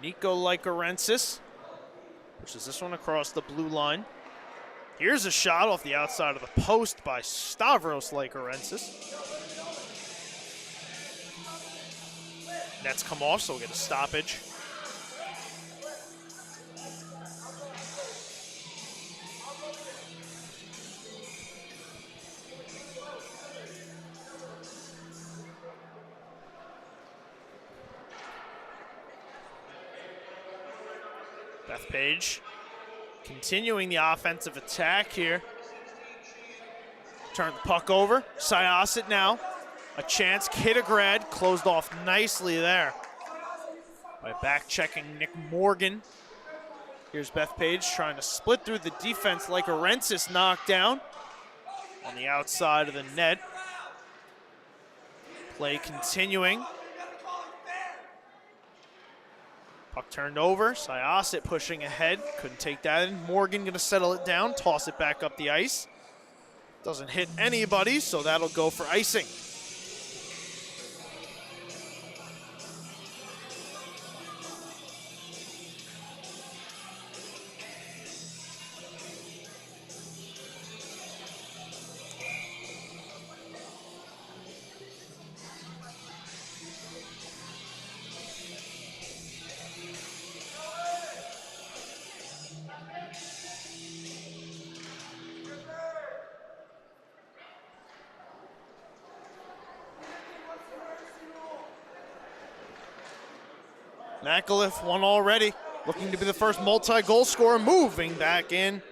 Nico Lykorensis pushes this one across the blue line. Here's a shot off the outside of the post by Stavros Lykorensis. Nets come off, so we'll get a stoppage. Bethpage continuing the offensive attack here. Turn the puck over. Syosset now. A chance. Kittograd closed off nicely there by back-checking Nick Morgan. Here's Bethpage trying to split through the defense like Arensis knocked down on the outside of the net. Play continuing. Puck turned over. Syosset pushing ahead. Couldn't take that in. Morgan going to settle it down, toss it back up the ice. Doesn't hit anybody, so that'll go for icing. McAuliffe won already, looking to be the first multi-goal scorer, moving back in.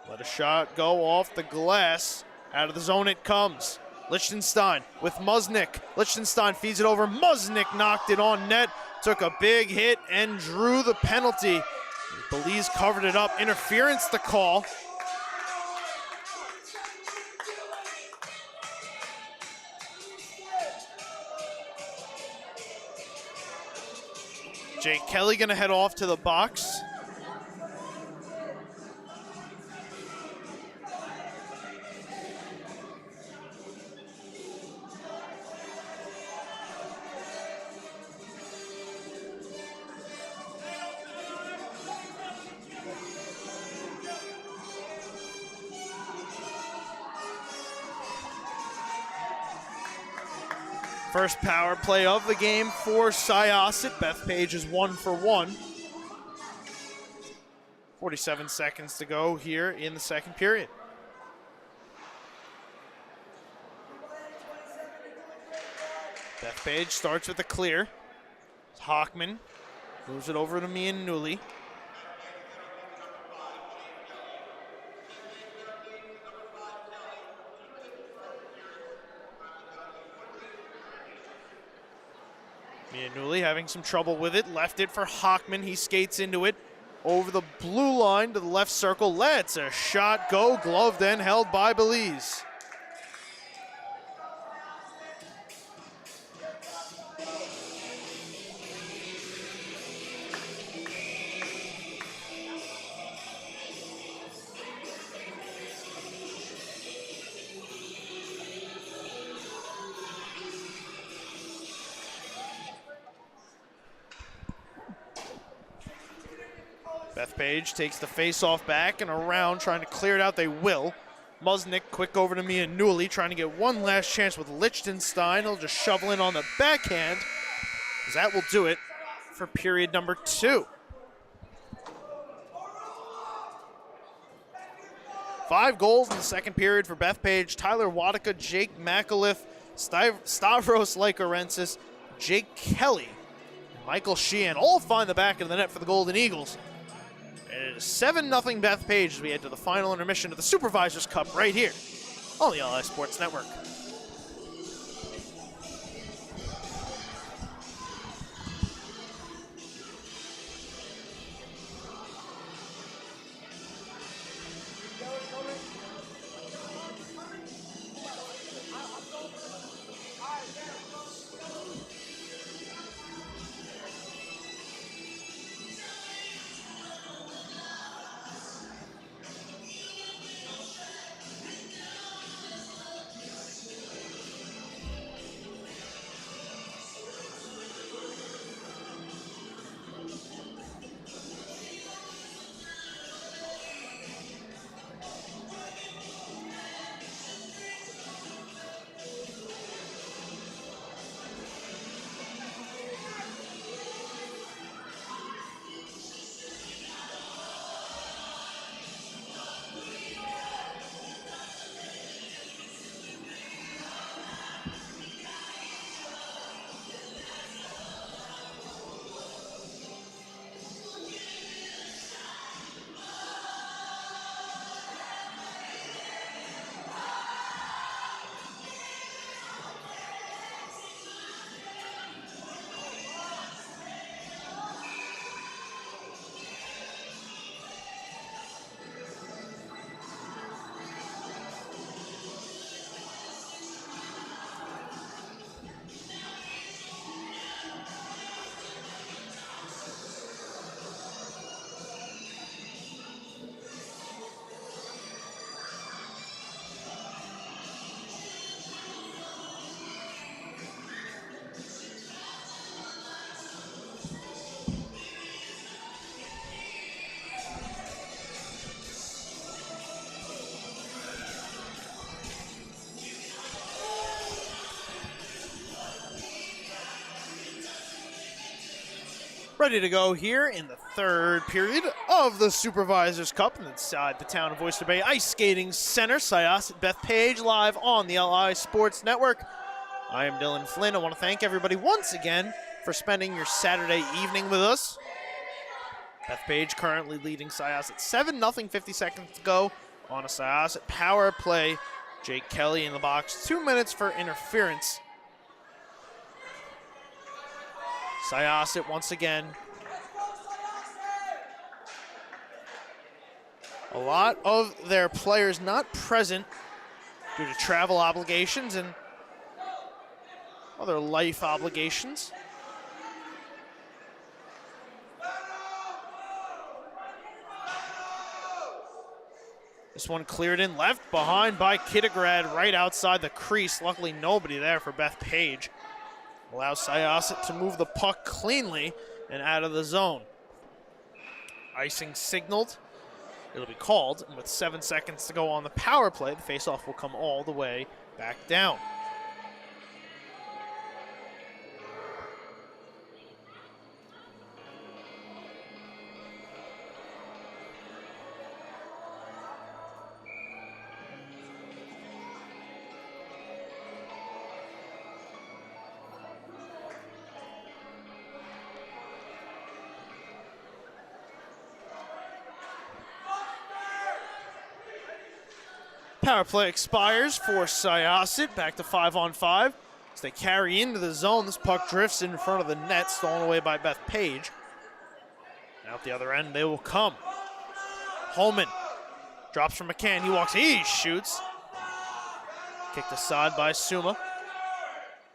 Let a shot go off the glass. Out of the zone it comes. Lichtenstein with Musnick. Lichtenstein feeds it over. Musnick knocked it on net, took a big hit and drew the penalty. Belize covered it up. Interference the call. Jake Kelly gonna head off to the box. First power play of the game for Syosset. Bethpage is 1 for 1. 47 seconds to go here in the second period. Bethpage starts with a clear. Hockman moves it over to Mianulli. Mianulli having some trouble with it. Left it for Hockman. He skates into it. Over the blue line to the left circle. Lets a shot go. Gloved and held by Belize. Bethpage takes the face-off back and around, trying to clear it out. They will. Musnick quick over to Mianulli, trying to get one last chance with Lichtenstein. He'll just shovel in on the backhand, as that will do it for period number 2. 5 goals in the second period for Bethpage. Tyler Wadika, Jake McAuliffe, Stavros Lykorensis, Jake Kelly, and Michael Sheehan all find the back of the net for the Golden Eagles. And it is 7-0 Bethpage as we head to the final intermission of the Supervisors Cup right here on the LI Sports Network. Ready to go here in the third period of the Supervisors Cup inside the town of Oyster Bay Ice Skating Center. Syosset Bethpage live on the LI Sports Network. I am Dylan Flynn. I want to thank everybody once again for spending your Saturday evening with us. Bethpage currently leading Syosset 7-0, 50 seconds to go on a Syosset power play. Jake Kelly in the box, 2 minutes for interference. Syosset once again. A lot of their players not present due to travel obligations and other life obligations. This one cleared in left behind by Kittograd right outside the crease. Luckily nobody there for Bethpage. Allows Syosset to move the puck cleanly and out of the zone. Icing signaled. It'll be called, and with 7 seconds to go on the power play, the faceoff will come all the way back down. Power play expires for Syosset. Back to 5-on-5. As they carry into the zone, this puck drifts in front of the net, stolen away by Bethpage. Out the other end, they will come. Holman drops from McCann. He walks, he shoots. Kicked aside by Suma.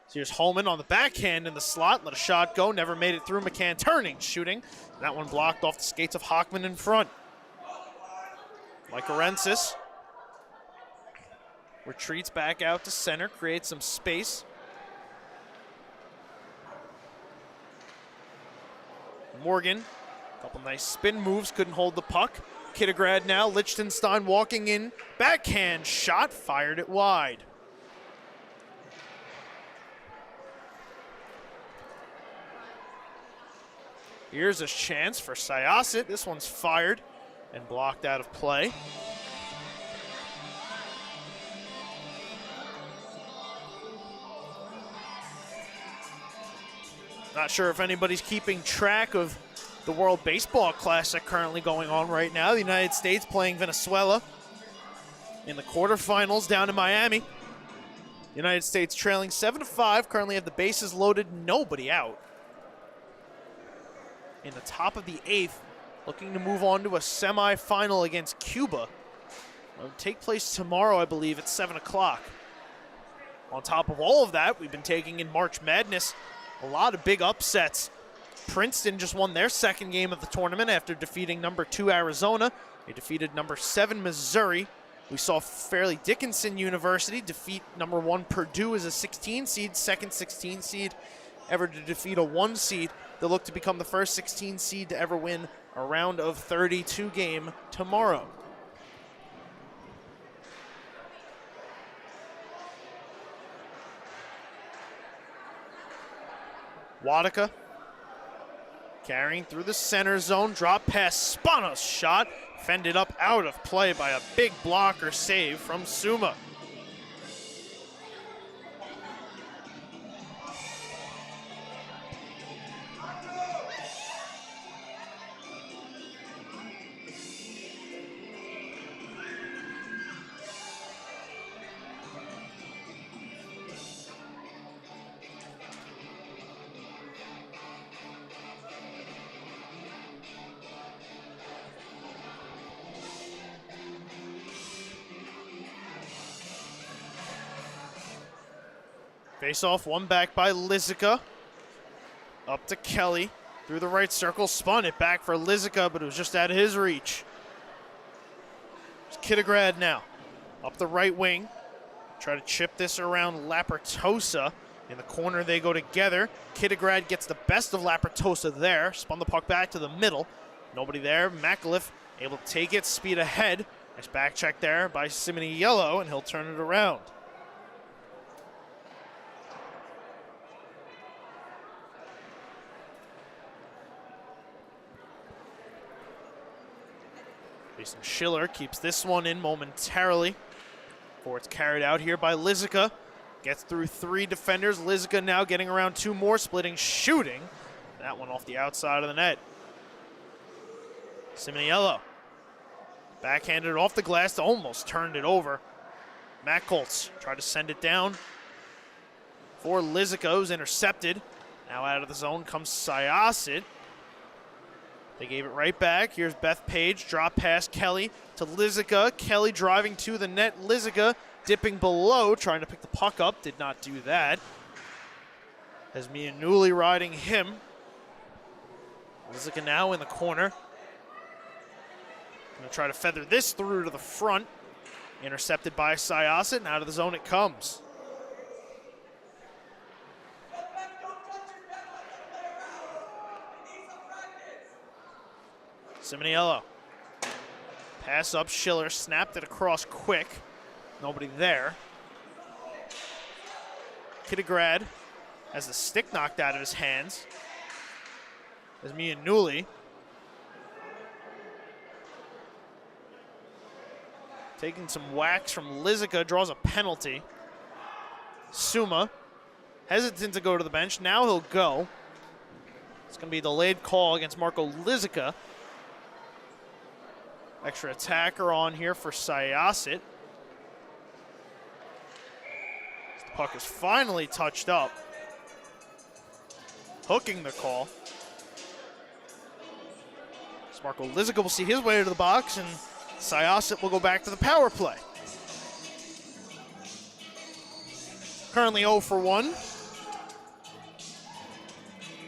So here's Holman on the backhand in the slot. Let a shot go, never made it through. McCann turning, shooting. That one blocked off the skates of Hockman in front. Mike Arensis retreats back out to center, creates some space. Morgan, a couple nice spin moves, couldn't hold the puck. Kittograd now, Lichtenstein walking in, backhand shot, fired it wide. Here's a chance for Syosset. This one's fired and blocked out of play. Not sure if anybody's keeping track of the World Baseball Classic currently going on right now. The United States playing Venezuela in the quarterfinals down in Miami. United States trailing 7-5, currently have the bases loaded, nobody out. In the top of the 8th, looking to move on to a semifinal against Cuba. It'll take place tomorrow, I believe, at 7 o'clock. On top of all of that, we've been taking in March Madness. A lot of big upsets. Princeton just won their second game of the tournament after defeating number 2 Arizona. They defeated number 7 Missouri. We saw Fairleigh Dickinson University defeat number 1 Purdue as a 16 seed, second 16 seed ever to defeat a 1 seed. They look to become the first 16 seed to ever win a round of 32 game tomorrow. Wadika carrying through the center zone, drop pass, Spanos shot, fended up out of play by a big blocker save from Suma. Face off, one back by Lizica. Up to Kelly. Through the right circle, spun it back for Lizica, but it was just out of his reach. It's Kittograd now. Up the right wing. Try to chip this around Lapertosa. In the corner they go together. Kittograd gets the best of Lapertosa there. Spun the puck back to the middle. Nobody there. McAuliffe able to take it, speed ahead. Nice back check there by Simony Yellow, and he'll turn it around. Jason Schiller keeps this one in momentarily before it's carried out here by Lizica. Gets through 3 defenders. Lizica now getting around 2 more, splitting, shooting. That one off the outside of the net. Simoniello backhanded it off the glass, almost turned it over. Matt Colts tried to send it down for Lizica, who's intercepted. Now out of the zone comes Syosset. They gave it right back. Here's Bethpage, drop pass Kelly to Lizica. Kelly driving to the net. Lizica dipping below, trying to pick the puck up. Did not do that. As Mianulli riding him. Lizica now in the corner. Gonna try to feather this through to the front. Intercepted by Syosset, and out of the zone it comes. Simoniello. Pass up, Schiller snapped it across quick. Nobody there. Kittigrad has the stick knocked out of his hands. As Mianulli taking some whacks from Lizica, draws a penalty. Suma hesitant to go to the bench. Now he'll go. It's going to be a delayed call against Marco Lizica. Extra attacker on here for Syosset. The puck is finally touched up. Hooking the call. So Marco Lizica will see his way to the box, and Syosset will go back to the power play. Currently 0 for 1.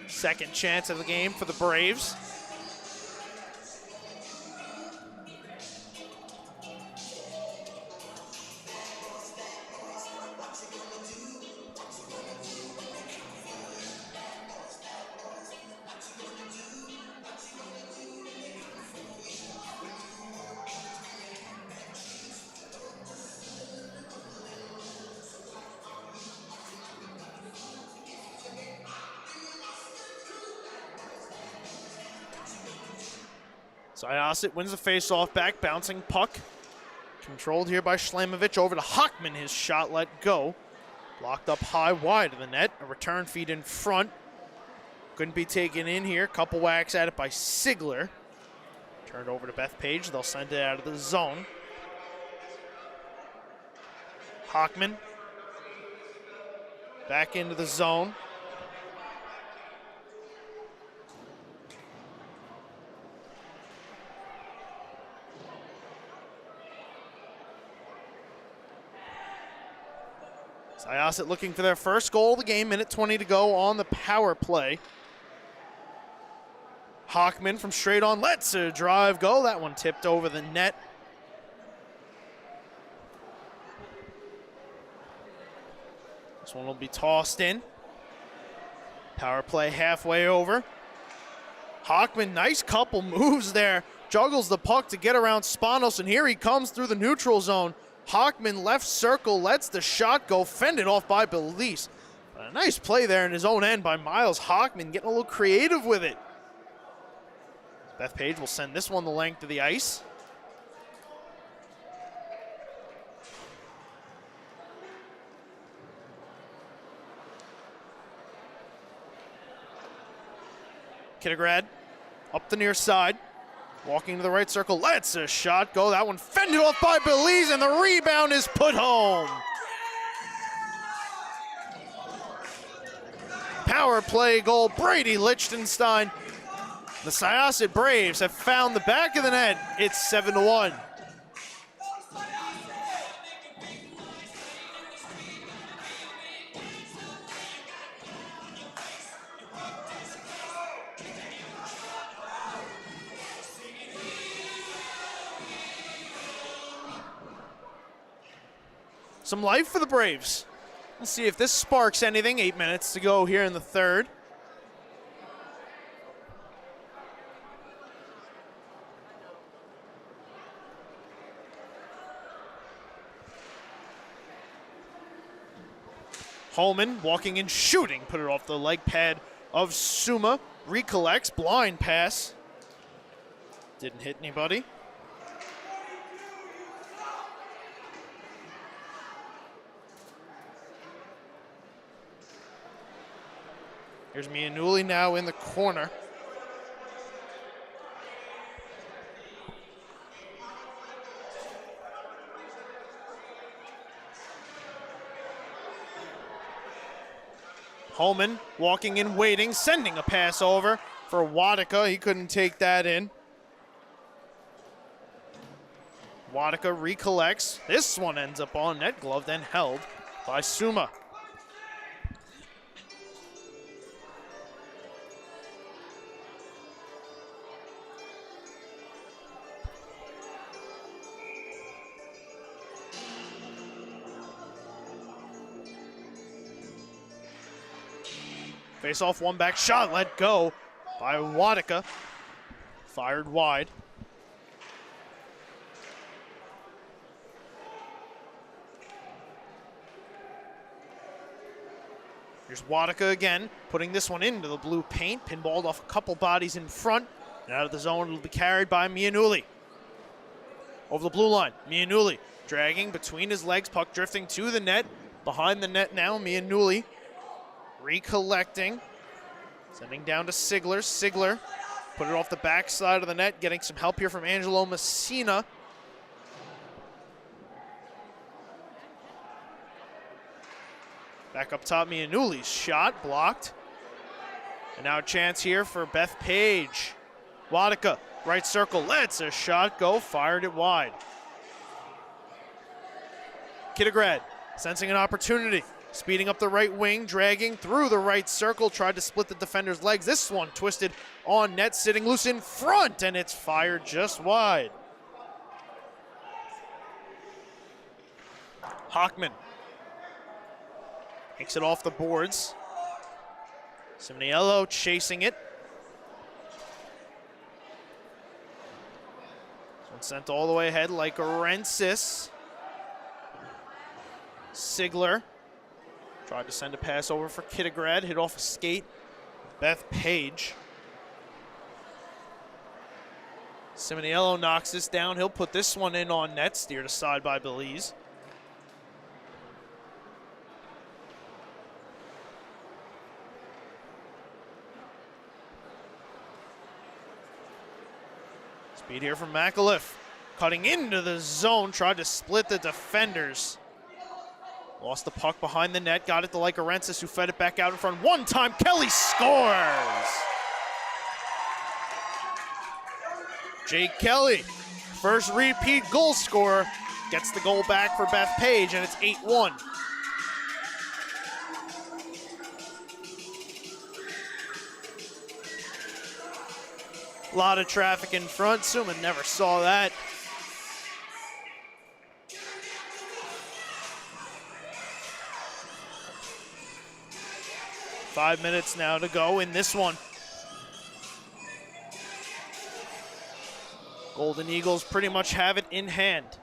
Second chance of the game for the Braves. Syosset wins the face-off back, bouncing puck. Controlled here by Schlamovic, over to Hockman, his shot let go. Blocked up high, wide of the net, a return feed in front. Couldn't be taken in here, couple whacks at it by Sigler. Turned over to Bethpage, they'll send it out of the zone. Hockman back into the zone. Syosset looking for their first goal of the game, minute 20 to go on the power play. Hockman from straight on lets a drive go. That one tipped over the net. This one will be tossed in. Power play halfway over. Hockman, nice couple moves there. Juggles the puck to get around Spanos, and here he comes through the neutral zone. Hockman left circle, lets the shot go, fended off by Belize. But a nice play there in his own end by Miles Hockman, getting a little creative with it. Bethpage will send this one the length of the ice. Kittigrad up the near side. Walking to the right circle, lets a shot go. That one fended off by Belize, and the rebound is put home. Power play goal, Brady Lichtenstein. The Syosset Braves have found the back of the net. It's 7-1. Some life for the Braves. We'll see if this sparks anything. 8 minutes to go here in the third. Holman walking and shooting. Put it off the leg pad of Suma. Recollects. Blind pass. Didn't hit anybody. Here's Mianulli now in the corner. Holman walking in, waiting, sending a pass over for Wadika. He couldn't take that in. Wadika recollects. This one ends up on net, gloved and held by Suma. Face-off, one back shot, let go by Wadika. Fired wide. Here's Wadika again, putting this one into the blue paint. Pinballed off a couple bodies in front. And out of the zone, it'll be carried by Mianulli. Over the blue line, Mianulli dragging between his legs, puck drifting to the net. Behind the net now, Mianulli recollecting, sending down to Sigler. Sigler put it off the backside of the net, getting some help here from Angelo Messina. Back up top, Mianulli's shot blocked. And now a chance here for Bethpage. Wadika, right circle, lets a shot go, fired it wide. Kittograd sensing an opportunity. Speeding up the right wing, dragging through the right circle, tried to split the defender's legs. This one twisted on net, sitting loose in front, and it's fired just wide. Hockman takes it off the boards. Simoniello chasing it. This one sent all the way ahead like Rensis. Sigler tried to send a pass over for Kittograd, hit off a skate. Bethpage. Simoniello knocks this down. He'll put this one in on net, steered aside by Belize. Speed here from McAuliffe. Cutting into the zone, tried to split the defenders. Lost the puck behind the net, got it to Lycorensis, who fed it back out in front. One time, Kelly scores! Jake Kelly, first repeat goal scorer, gets the goal back for Bethpage, and it's 8-1. A lot of traffic in front. Suman never saw that. Five minutes now to go in this one. Golden Eagles pretty much have it in hand.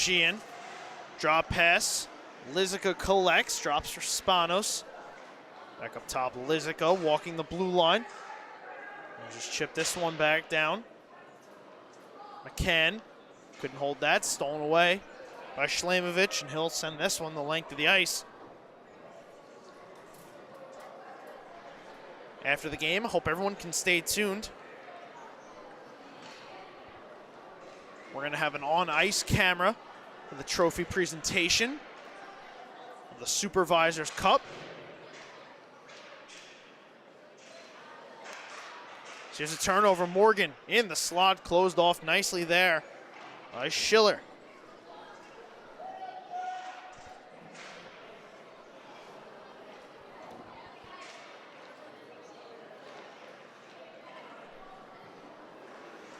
Sheehan, drop pass. Lizica collects, drops for Spanos. Back up top, Lizica walking the blue line. And just chip this one back down. McCann couldn't hold that, stolen away by Schlamovich, and he'll send this one the length of the ice. After the game, I hope everyone can stay tuned. We're going to have an on-ice camera for the trophy presentation of the Supervisor's Cup. So here's a turnover. Morgan in the slot, closed off nicely there by Schiller.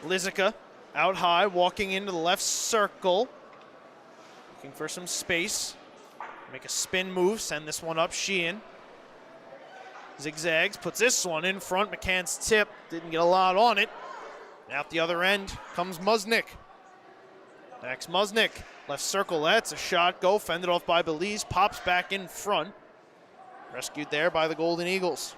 Lizica out high, walking into the left circle. Looking for some space. Make a spin move, send this one up. Sheehan zigzags, puts this one in front. McCann's tip, didn't get a lot on it. Out the other end comes Musnick. Max Musnick, left circle, that's a shot. Go, fended off by Belize, pops back in front. Rescued there by the Golden Eagles.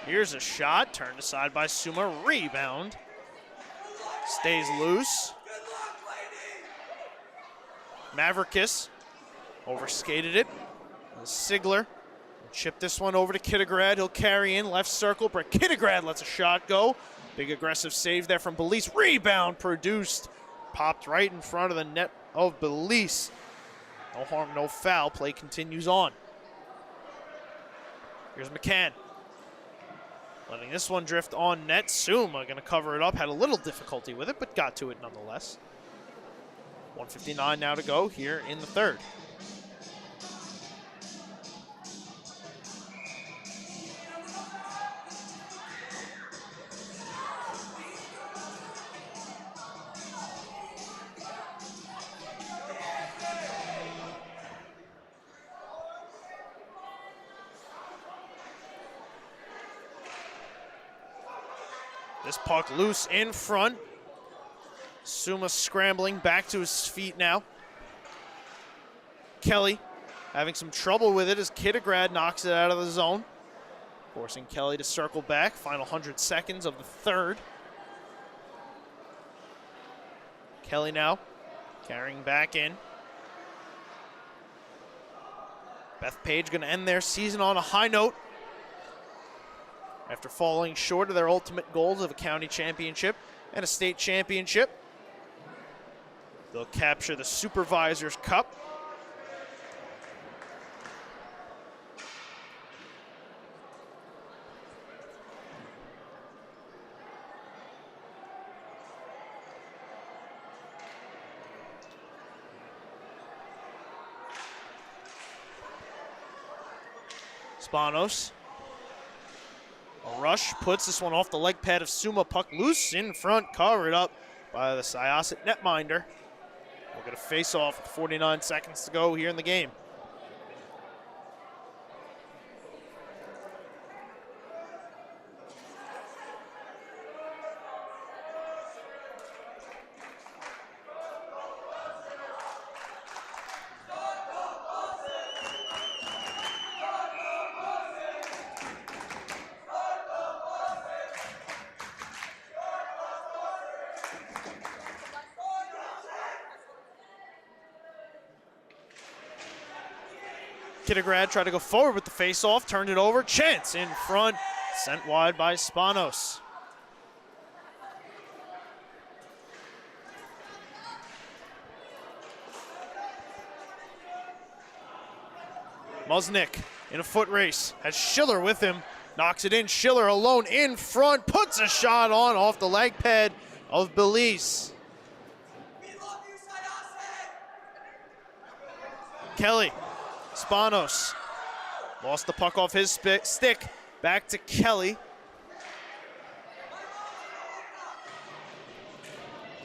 Here's a shot, turned aside by Suma, rebound. Stays loose. Maverickus overskated it. Sigler will chip this one over to Kittigrad. He'll carry in, left circle, but Kittigrad lets a shot go. Big aggressive save there from Belize. Rebound produced. Popped right in front of the net of Belize. No harm, no foul. Play continues on. Here's McCann. Letting this one drift on net. Suma going to cover it up. Had a little difficulty with it, but got to it nonetheless. 1:59 now to go here in the third. This puck loose in front. Suma scrambling back to his feet now. Kelly having some trouble with it as Kittigrad knocks it out of the zone. Forcing Kelly to circle back. Final 100 seconds of the third. Kelly now carrying back in. Bethpage going to end their season on a high note. After falling short of their ultimate goals of a county championship and a state championship. They'll capture the Supervisor's Cup. Spanos. A rush puts this one off the leg pad of Suma. Puck loose in front, covered up by the Syosset netminder. We'll get a face-off with 49 seconds to go here in the game. Kittigrad tried to go forward with the face-off, turned it over, chance in front, sent wide by Spanos. Musnick in a foot race, has Schiller with him, knocks it in, Schiller alone in front, puts a shot on off the leg pad of Belize. Kelly. Spanos lost the puck off his stick. Back to Kelly.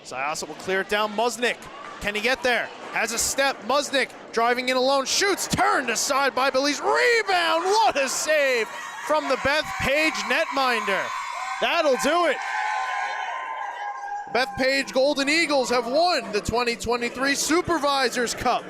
Syosset will clear it down. Musnick, can he get there? Has a step. Musnick driving in alone. Shoots. Turned aside by Belize. Rebound. What a save from the Bethpage netminder. That'll do it. Bethpage Golden Eagles have won the 2023 Supervisors Cup.